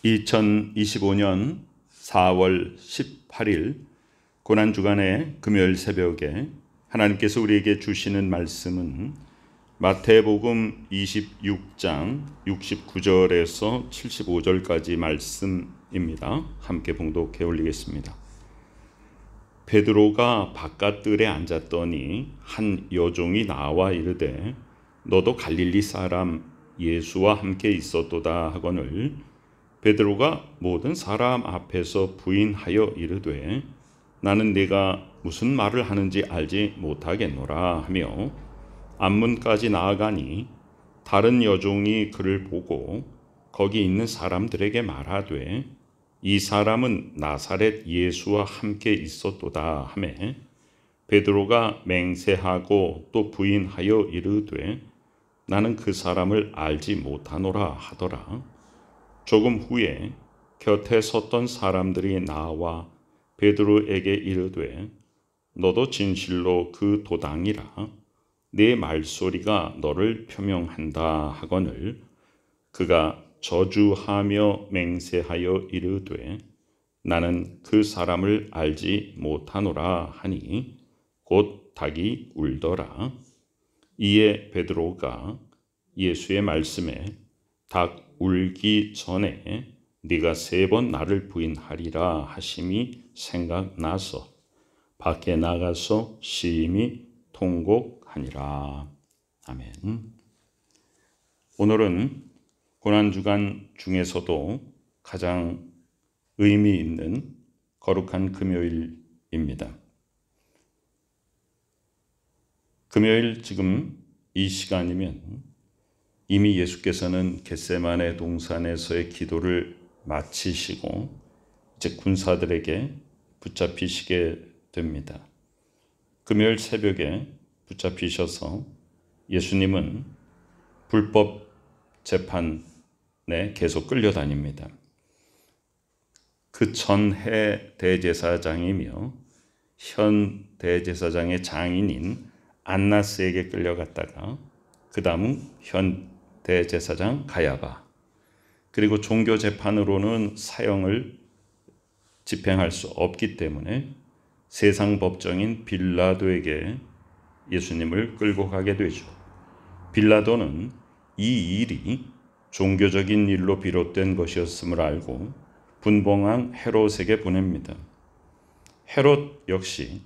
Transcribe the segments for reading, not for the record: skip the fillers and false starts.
2025년 4월 18일 고난주간의 금요일 새벽에 하나님께서 우리에게 주시는 말씀은 마태복음 26장 69절에서 75절까지 말씀입니다. 함께 봉독해 올리겠습니다. 베드로가 바깥들에 앉았더니 한 여종이 나와 이르되 너도 갈릴리 사람 예수와 함께 있었도다 하거늘 베드로가 모든 사람 앞에서 부인하여 이르되 나는 네가 무슨 말을 하는지 알지 못하겠노라 하며 앞문까지 나아가니 다른 여종이 그를 보고 거기 있는 사람들에게 말하되 이 사람은 나사렛 예수와 함께 있었도다 하매 베드로가 맹세하고 또 부인하여 이르되 나는 그 사람을 알지 못하노라 하더라. 조금 후에 곁에 섰던 사람들이 나와 베드로에게 이르되 너도 진실로 그 도당이라 네 말소리가 너를 표명한다 하거늘 그가 저주하며 맹세하여 이르되 나는 그 사람을 알지 못하노라 하니 곧 닭이 울더라. 이에 베드로가 예수의 말씀에 닭 울기 전에 네가 3번 나를 부인하리라 하심이 생각나서 밖에 나가서 심히 통곡하니라. 아멘. 오늘은 고난주간 중에서도 가장 의미 있는 거룩한 금요일입니다. 금요일 지금 이 시간이면 이미 예수께서는 겟세마네 동산에서의 기도를 마치시고 이제 군사들에게 붙잡히시게 됩니다. 금요일 새벽에 붙잡히셔서 예수님은 불법 재판에 계속 끌려다닙니다. 그 전해 대제사장이며 현 대제사장의 장인인 안나스에게 끌려갔다가 그 다음은 현 대제사장 가야바, 그리고 종교재판으로는 사형을 집행할 수 없기 때문에 세상 법정인 빌라도에게 예수님을 끌고 가게 되죠. 빌라도는 이 일이 종교적인 일로 비롯된 것이었음을 알고 분봉왕 헤롯에게 보냅니다. 헤롯 역시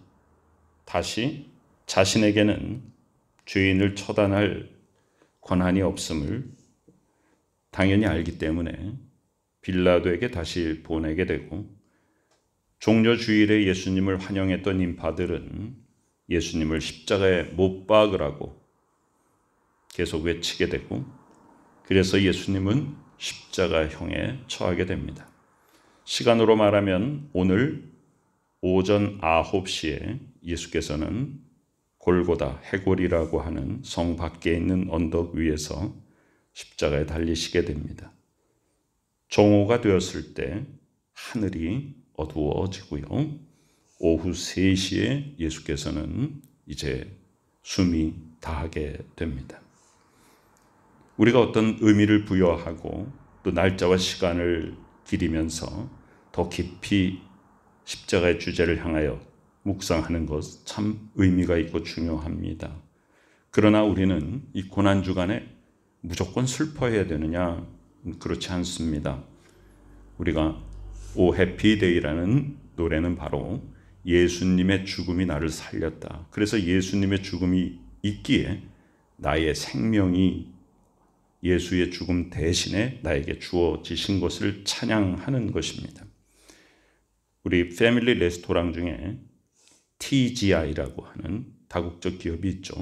다시 자신에게는 죄인을 처단할 권한이 없음을 당연히 알기 때문에 빌라도에게 다시 보내게 되고, 종려주일에 예수님을 환영했던 인파들은 예수님을 십자가에 못 박으라고 계속 외치게 되고, 그래서 예수님은 십자가형에 처하게 됩니다. 시간으로 말하면 오늘 오전 9시에 예수께서는 골고다, 해골이라고 하는 성 밖에 있는 언덕 위에서 십자가에 달리시게 됩니다. 정오가 되었을 때 하늘이 어두워지고요. 오후 3시에 예수께서는 이제 숨이 다하게 됩니다. 우리가 어떤 의미를 부여하고 또 날짜와 시간을 기리면서 더 깊이 십자가의 주제를 향하여 묵상하는 것 참 의미가 있고 중요합니다. 그러나 우리는 이 고난주간에 무조건 슬퍼해야 되느냐? 그렇지 않습니다. 우리가 오 해피데이라는 노래는 바로 예수님의 죽음이 나를 살렸다. 그래서 예수님의 죽음이 있기에 나의 생명이 예수의 죽음 대신에 나에게 주어지신 것을 찬양하는 것입니다. 우리 패밀리 레스토랑 중에 TGI라고 하는 다국적 기업이 있죠.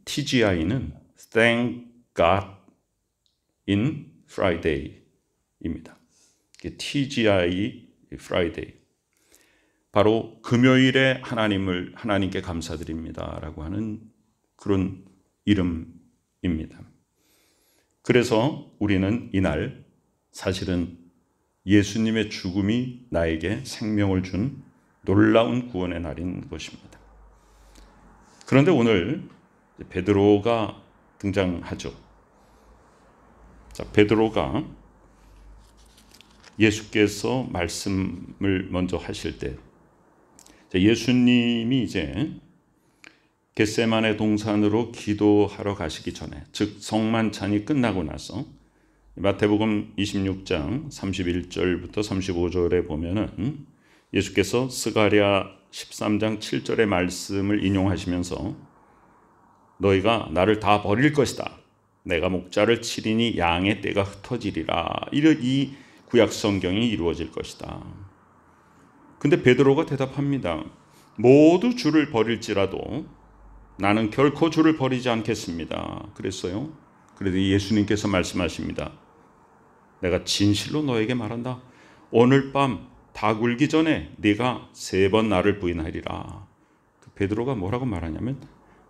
TGI는 Thank God in Friday입니다. TGI Friday. 바로 금요일에 하나님께 감사드립니다라고 하는 그런 이름입니다. 그래서 우리는 이날 사실은 예수님의 죽음이 나에게 생명을 준 놀라운 구원의 날인 것입니다. 그런데 오늘 베드로가 등장하죠. 자, 베드로가 예수께서 말씀을 먼저 하실 때 예수님이 이제 겟세마네 동산으로 기도하러 가시기 전에, 즉 성만찬이 끝나고 나서 마태복음 26장 31절부터 35절에 보면은 예수께서 스가랴 13장 7절의 말씀을 인용하시면서 너희가 나를 다 버릴 것이다. 내가 목자를 치리니 양의 떼가 흩어지리라. 이 구약 성경이 이루어질 것이다. 근데 베드로가 대답합니다. 모두 주를 버릴지라도 나는 결코 주를 버리지 않겠습니다. 그랬어요. 그래도 예수님께서 말씀하십니다. 내가 진실로 너에게 말한다. 오늘 밤 다 굴기 전에 네가 3번 나를 부인하리라. 베드로가 뭐라고 말하냐면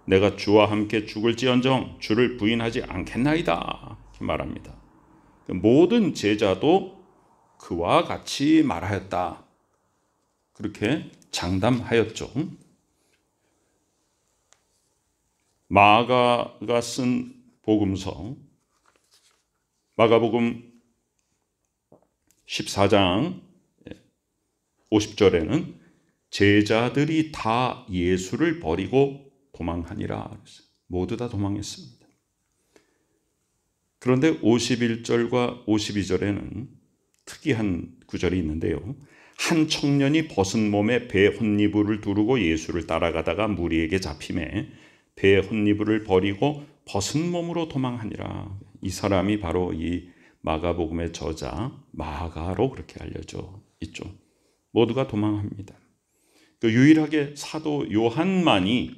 내가 주와 함께 죽을지언정 주를 부인하지 않겠나이다 말합니다. 모든 제자도 그와 같이 말하였다. 그렇게 장담하였죠. 마가가 쓴 복음서 마가복음 14장 50절에는 제자들이 다 예수를 버리고 도망하니라. 모두 다 도망했습니다. 그런데 51절과 52절에는 특이한 구절이 있는데요. 한 청년이 벗은 몸에 배 혼니부를 두르고 예수를 따라가다가 무리에게 잡히매 배 혼니부를 버리고 벗은 몸으로 도망하니라. 이 사람이 바로 이 마가복음의 저자 마가로 그렇게 알려져 있죠. 모두가 도망합니다. 유일하게 사도 요한만이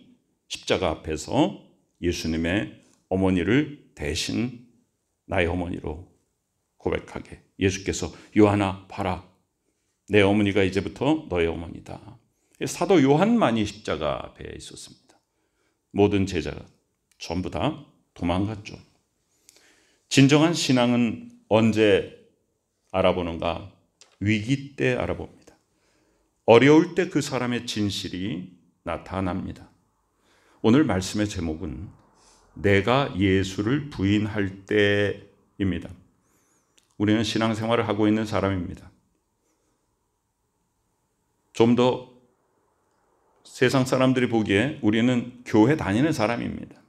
십자가 앞에서 예수님의 어머니를 대신 나의 어머니로 고백하게, 예수께서 요한아 봐라, 내 어머니가 이제부터 너의 어머니다. 사도 요한만이 십자가 앞에 있었습니다. 모든 제자가 전부 다 도망갔죠. 진정한 신앙은 언제 알아보는가? 위기 때 알아봅니다. 어려울 때 그 사람의 진실이 나타납니다. 오늘 말씀의 제목은 내가 예수를 부인할 때입니다. 우리는 신앙생활을 하고 있는 사람입니다. 좀 더 세상 사람들이 보기에 우리는 교회 다니는 사람입니다.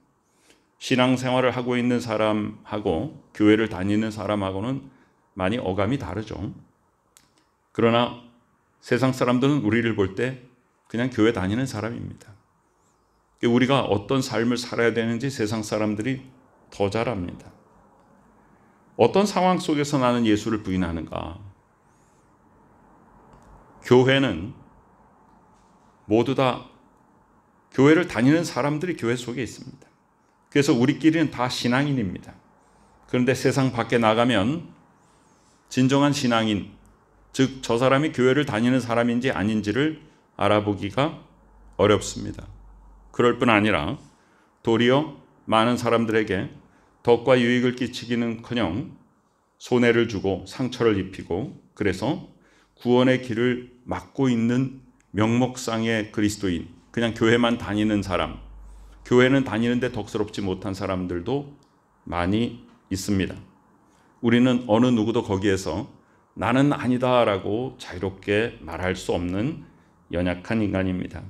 신앙생활을 하고 있는 사람하고 교회를 다니는 사람하고는 많이 어감이 다르죠. 그러나 세상 사람들은 우리를 볼 때 그냥 교회 다니는 사람입니다. 우리가 어떤 삶을 살아야 되는지 세상 사람들이 더 잘 압니다. 어떤 상황 속에서 나는 예수를 부인하는가? 교회는 모두 다 교회를 다니는 사람들이 교회 속에 있습니다. 그래서 우리끼리는 다 신앙인입니다. 그런데 세상 밖에 나가면 진정한 신앙인, 즉 저 사람이 교회를 다니는 사람인지 아닌지를 알아보기가 어렵습니다. 그럴 뿐 아니라 도리어 많은 사람들에게 덕과 유익을 끼치기는커녕 손해를 주고 상처를 입히고, 그래서 구원의 길을 막고 있는 명목상의 그리스도인, 그냥 교회만 다니는 사람, 교회는 다니는데 덕스럽지 못한 사람들도 많이 있습니다. 우리는 어느 누구도 거기에서 나는 아니다라고 자유롭게 말할 수 없는 연약한 인간입니다.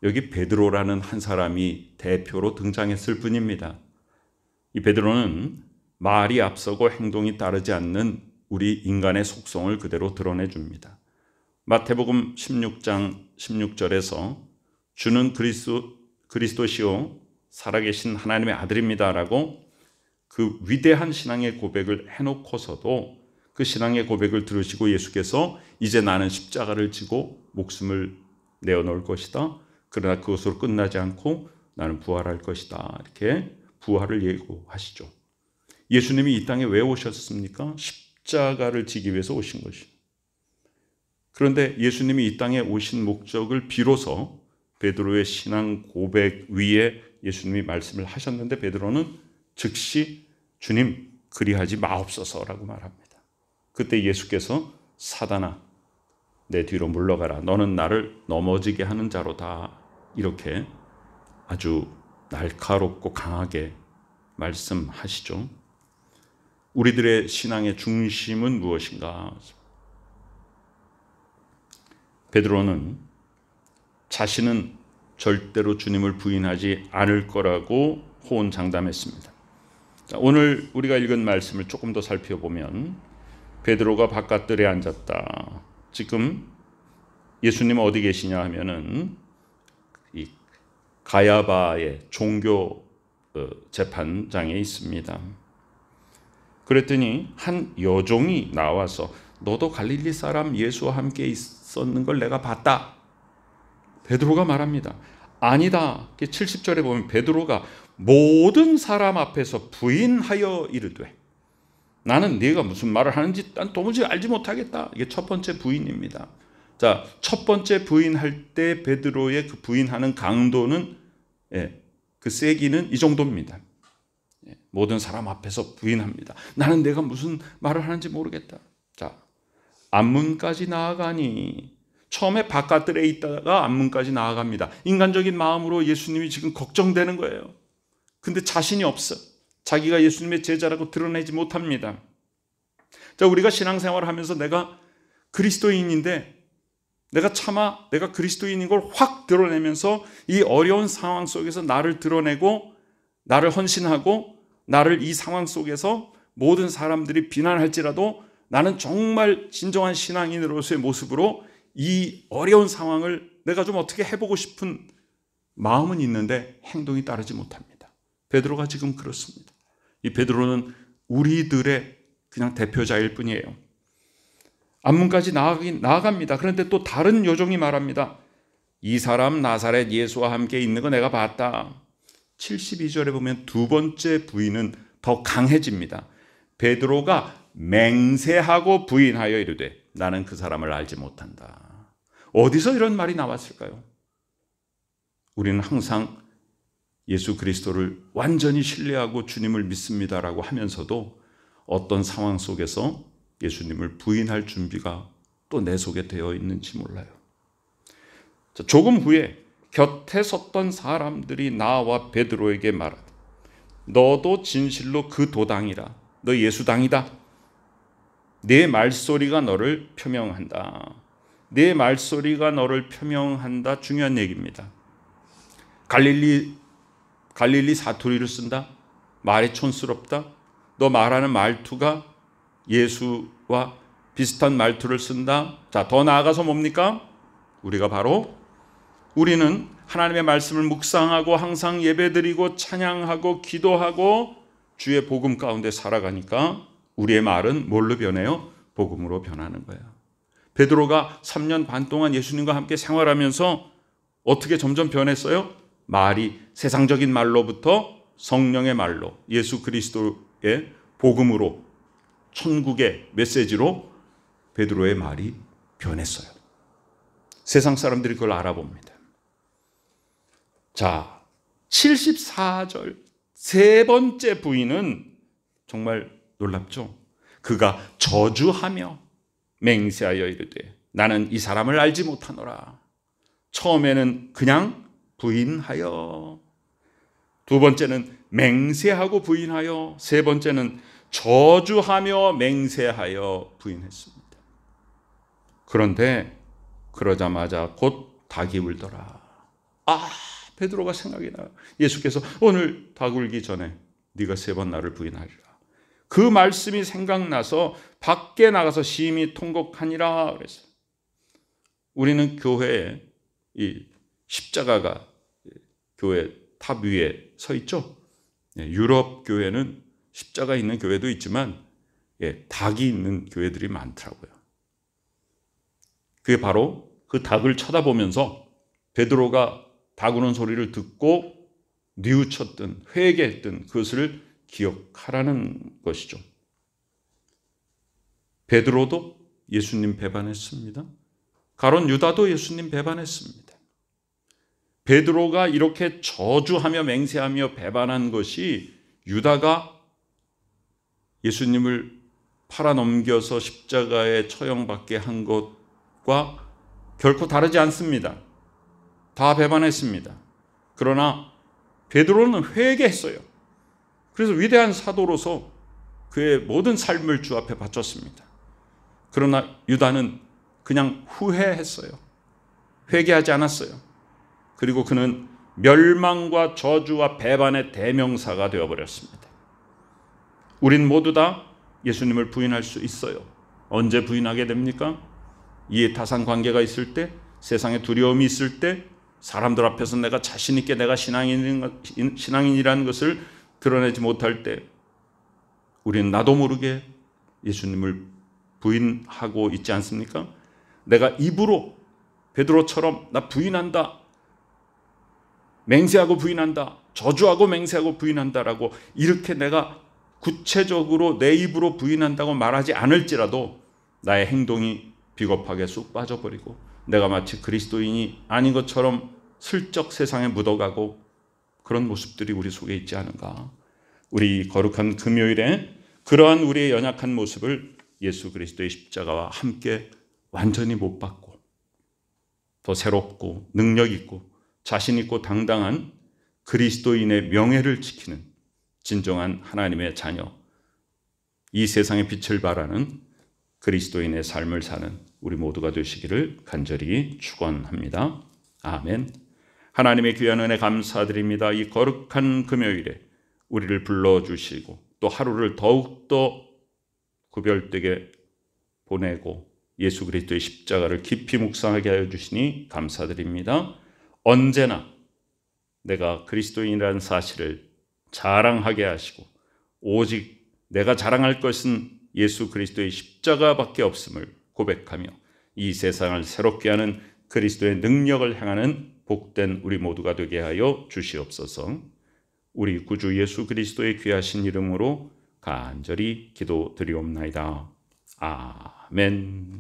여기 베드로라는 한 사람이 대표로 등장했을 뿐입니다. 이 베드로는 말이 앞서고 행동이 따르지 않는 우리 인간의 속성을 그대로 드러내줍니다. 마태복음 16장 16절에서 주는 그리스도시요 살아계신 하나님의 아들입니다라고 그 위대한 신앙의 고백을 해놓고서도 그 신앙의 고백을 들으시고 예수께서 이제 나는 십자가를 지고 목숨을 내어놓을 것이다. 그러나 그것으로 끝나지 않고 나는 부활할 것이다. 이렇게 부활을 예고하시죠. 예수님이 이 땅에 왜 오셨습니까? 십자가를 지기 위해서 오신 것입니다. 그런데 예수님이 이 땅에 오신 목적을 비로소 베드로의 신앙 고백 위에 예수님이 말씀을 하셨는데 베드로는 즉시 주님 그리하지 마옵소서라고 말합니다. 그때 예수께서 사단아 내 뒤로 물러가라. 너는 나를 넘어지게 하는 자로다. 이렇게 아주 날카롭고 강하게 말씀하시죠. 우리들의 신앙의 중심은 무엇인가? 베드로는 자신은 절대로 주님을 부인하지 않을 거라고 호언장담했습니다. 오늘 우리가 읽은 말씀을 조금 더 살펴보면 베드로가 바깥들에 앉았다. 지금 예수님 어디 계시냐 하면은 이 가야바의 종교 재판장에 있습니다. 그랬더니 한 여종이 나와서 너도 갈릴리 사람 예수와 함께 있었는 걸 내가 봤다. 베드로가 말합니다. 아니다. 70절에 보면 베드로가 모든 사람 앞에서 부인하여 이르되 나는 네가 무슨 말을 하는지 난 도무지 알지 못하겠다. 이게 첫 번째 부인입니다. 자, 첫 번째 부인할 때 베드로의 그 부인하는 강도는 그 세기는 이 정도입니다. 모든 사람 앞에서 부인합니다. 나는 내가 무슨 말을 하는지 모르겠다. 자, 앞문까지 나아가니 처음에 바깥들에 있다가 앞문까지 나아갑니다. 인간적인 마음으로 예수님이 지금 걱정되는 거예요. 근데 자신이 없어. 자기가 예수님의 제자라고 드러내지 못합니다. 자, 우리가 신앙생활을 하면서 내가 그리스도인인데 내가 그리스도인인 걸 확 드러내면서 이 어려운 상황 속에서 나를 드러내고 나를 헌신하고 나를 이 상황 속에서 모든 사람들이 비난할지라도 나는 정말 진정한 신앙인으로서의 모습으로 이 어려운 상황을 내가 좀 어떻게 해보고 싶은 마음은 있는데 행동이 따르지 못합니다. 베드로가 지금 그렇습니다. 이 베드로는 우리들의 그냥 대표자일 뿐이에요. 앞문까지 나아갑니다. 그런데 또 다른 여종이 말합니다. 이 사람 나사렛 예수와 함께 있는 거 내가 봤다. 72절에 보면 두 번째 부인은 더 강해집니다. 베드로가 맹세하고 부인하여 이르되 나는 그 사람을 알지 못한다. 어디서 이런 말이 나왔을까요? 우리는 항상 예수 그리스도를 완전히 신뢰하고 주님을 믿습니다라고 하면서도 어떤 상황 속에서 예수님을 부인할 준비가 또 내 속에 되어 있는지 몰라요. 자, 조금 후에 곁에 섰던 사람들이 나와 베드로에게 말하되 너도 진실로 그 도당이라. 너 예수당이다. 내 말소리가 너를 표명한다. 내 말소리가 너를 표명한다. 중요한 얘기입니다. 갈릴리 사투리를 쓴다. 말이 촌스럽다. 너 말하는 말투가 예수와 비슷한 말투를 쓴다. 자, 더 나아가서 뭡니까? 우리는 하나님의 말씀을 묵상하고 항상 예배드리고 찬양하고 기도하고 주의 복음 가운데 살아가니까 우리의 말은 뭘로 변해요? 복음으로 변하는 거예요. 베드로가 3년 반 동안 예수님과 함께 생활하면서 어떻게 점점 변했어요? 말이 세상적인 말로부터 성령의 말로 예수 그리스도의 복음으로 천국의 메시지로 베드로의 말이 변했어요. 세상 사람들이 그걸 알아봅니다. 자, 74절 세 번째 부인은 정말 놀랍죠. 그가 저주하며 맹세하여 이르되 나는 이 사람을 알지 못하노라. 처음에는 그냥 부인하여, 두 번째는 맹세하고 부인하여, 세 번째는 저주하며 맹세하여 부인했습니다. 그런데 그러자마자 곧 닭이 울더라. 베드로가 생각이 나요. 예수께서 오늘 닭 울기 전에 네가 3번 나를 부인하리라. 그 말씀이 생각나서 밖에 나가서 심히 통곡하니라 그랬어요. 우리는 교회에 이 십자가가 교회 탑 위에 서 있죠. 유럽 교회는 십자가 있는 교회도 있지만 닭이 있는 교회들이 많더라고요. 그게 바로 그 닭을 쳐다보면서 베드로가 닭 우는 소리를 듣고 뉘우쳤던 회개했던 그것을 기억하라는 것이죠. 베드로도 예수님 배반했습니다. 가론 유다도 예수님 배반했습니다. 베드로가 이렇게 저주하며 맹세하며 배반한 것이 유다가 예수님을 팔아넘겨서 십자가에 처형받게 한 것과 결코 다르지 않습니다. 다 배반했습니다. 그러나 베드로는 회개했어요. 그래서 위대한 사도로서 그의 모든 삶을 주 앞에 바쳤습니다. 그러나 유다는 그냥 후회했어요. 회개하지 않았어요. 그리고 그는 멸망과 저주와 배반의 대명사가 되어버렸습니다. 우린 모두 다 예수님을 부인할 수 있어요. 언제 부인하게 됩니까? 이해타산 관계가 있을 때, 세상에 두려움이 있을 때, 사람들 앞에서 내가 자신 있게 내가 신앙인이라는 것을 드러내지 못할 때, 우리는 나도 모르게 예수님을 부인하고 있지 않습니까? 내가 입으로 베드로처럼 나 부인한다, 맹세하고 부인한다, 저주하고 맹세하고 부인한다라고 이렇게 내가 구체적으로 내 입으로 부인한다고 말하지 않을지라도 나의 행동이 비겁하게 쑥 빠져버리고 내가 마치 그리스도인이 아닌 것처럼 슬쩍 세상에 묻어가고 그런 모습들이 우리 속에 있지 않은가. 우리 거룩한 금요일에 그러한 우리의 연약한 모습을 예수 그리스도의 십자가와 함께 완전히 못 받고 더 새롭고 능력 있고 자신 있고 당당한 그리스도인의 명예를 지키는 진정한 하나님의 자녀, 이 세상의 빛을 발하는 그리스도인의 삶을 사는 우리 모두가 되시기를 간절히 축원합니다. 아멘. 하나님의 귀한 은혜 감사드립니다. 이 거룩한 금요일에 우리를 불러주시고 또 하루를 더욱더 구별되게 보내고 예수 그리스도의 십자가를 깊이 묵상하게 하여 주시니 감사드립니다. 언제나 내가 그리스도인이라는 사실을 자랑하게 하시고 오직 내가 자랑할 것은 예수 그리스도의 십자가밖에 없음을 고백하며 이 세상을 새롭게 하는 그리스도의 능력을 행하는 복된 우리 모두가 되게 하여 주시옵소서. 우리 구주 예수 그리스도의 귀하신 이름으로 간절히 기도드리옵나이다. 아멘.